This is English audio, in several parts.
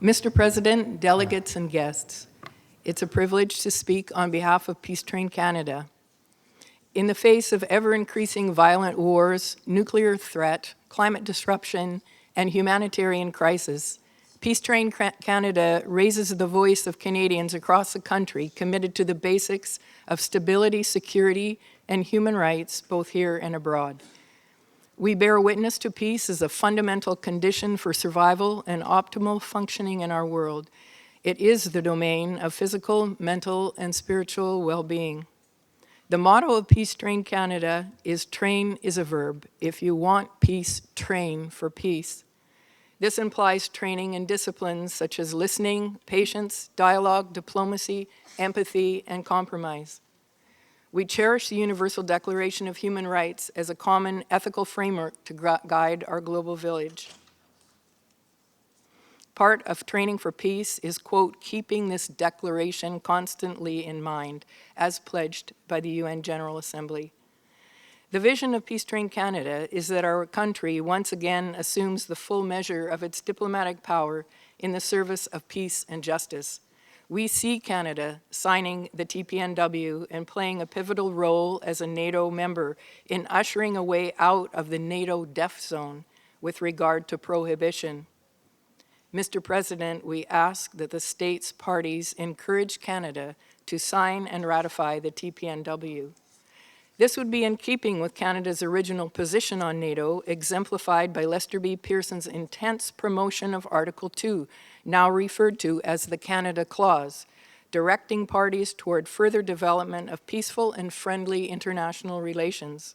Mr. President, delegates, and guests, it's a privilege to speak on behalf of Peace Train Canada. In the face of ever-increasing violent wars, nuclear threat, climate disruption, and humanitarian crisis, Peace Train Canada raises the voice of Canadians across the country committed to the basics of stability, security, and human rights, both here and abroad. We bear witness to peace as a fundamental condition for survival and optimal functioning in our world. It is the domain of physical, mental, and spiritual well-being. The motto of Peace Train Canada is train is a verb. If you want peace, train for peace. This implies training in disciplines such as listening, patience, dialogue, diplomacy, empathy, and compromise. We cherish the Universal Declaration of Human Rights as a common ethical framework to guide our global village. Part of training for peace is, quote, keeping this declaration constantly in mind, as pledged by the UN General Assembly. The vision of Peace Train Canada is that our country once again assumes the full measure of its diplomatic power in the service of peace and justice. We see Canada signing the TPNW and playing a pivotal role as a NATO member in ushering a way out of the NATO death zone with regard to prohibition. Mr. President, we ask that the states parties encourage Canada to sign and ratify the TPNW. This would be in keeping with Canada's original position on NATO, exemplified by Lester B. Pearson's intense promotion of Article 2, now referred to as the Canada Clause, directing parties toward further development of peaceful and friendly international relations.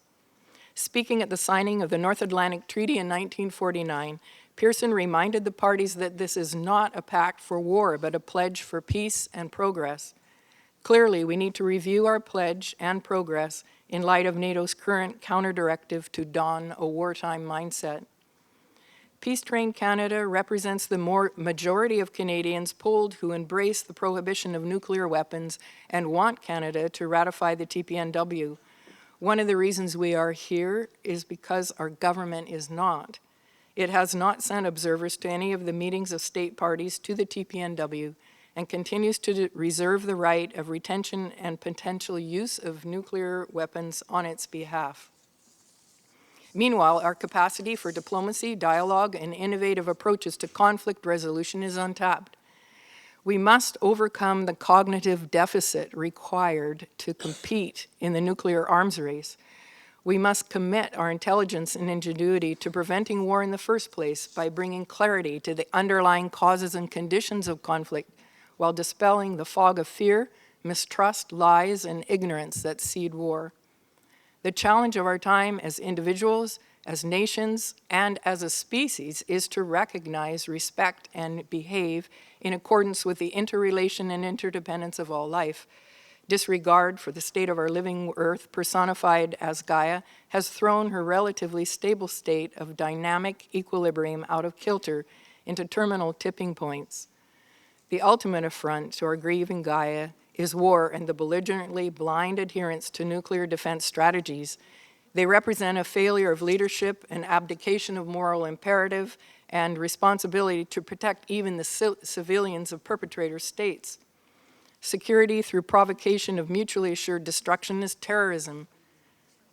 Speaking at the signing of the North Atlantic Treaty in 1949, Pearson reminded the parties that this is not a pact for war, but a pledge for peace and progress. Clearly, we need to review our pledge and progress in light of NATO's current counter-directive to don a wartime mindset. Peace Train Canada represents the majority of Canadians polled who embrace the prohibition of nuclear weapons and want Canada to ratify the TPNW. One of the reasons we are here is because our government is not. It has not sent observers to any of the meetings of state parties to the TPNW and continues to reserve the right of retention and potential use of nuclear weapons on its behalf. Meanwhile, our capacity for diplomacy, dialogue, and innovative approaches to conflict resolution is untapped. We must overcome the cognitive deficit required to compete in the nuclear arms race. We must commit our intelligence and ingenuity to preventing war in the first place by bringing clarity to the underlying causes and conditions of conflict while dispelling the fog of fear, mistrust, lies, and ignorance that seed war. The challenge of our time as individuals, as nations, and as a species is to recognize, respect, and behave in accordance with the interrelation and interdependence of all life. Disregard for the state of our living earth, personified as Gaia, has thrown her relatively stable state of dynamic equilibrium out of kilter into terminal tipping points. The ultimate affront to our grieving Gaia is war and the belligerently blind adherence to nuclear defense strategies. They represent a failure of leadership, an abdication of moral imperative, and responsibility to protect even the civilians of perpetrator states. Security through provocation of mutually assured destruction is terrorism.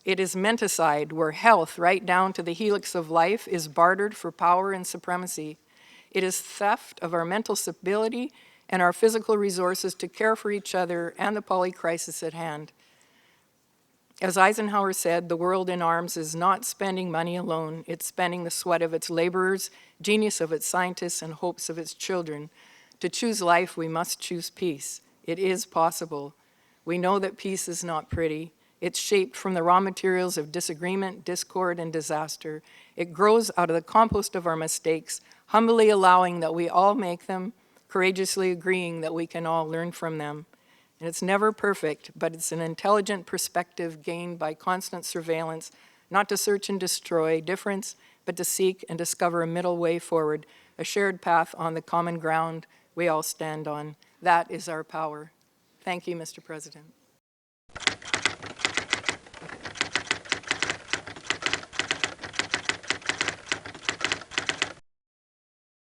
It is menticide, where health, right down to the helix of life, is bartered for power and supremacy. It is theft of our mental stability and our physical resources to care for each other and the polycrisis at hand. As Eisenhower said, the world in arms is not spending money alone. It's spending the sweat of its laborers, genius of its scientists, and hopes of its children. To choose life, we must choose peace. It is possible. We know that peace is not pretty. It's shaped from the raw materials of disagreement, discord, and disaster. It grows out of the compost of our mistakes, humbly allowing that we all make them, courageously agreeing that we can all learn from them. And it's never perfect, but it's an intelligent perspective gained by constant surveillance, not to search and destroy difference, but to seek and discover a middle way forward, a shared path on the common ground we all stand on. That is our power. Thank you, Mr. President.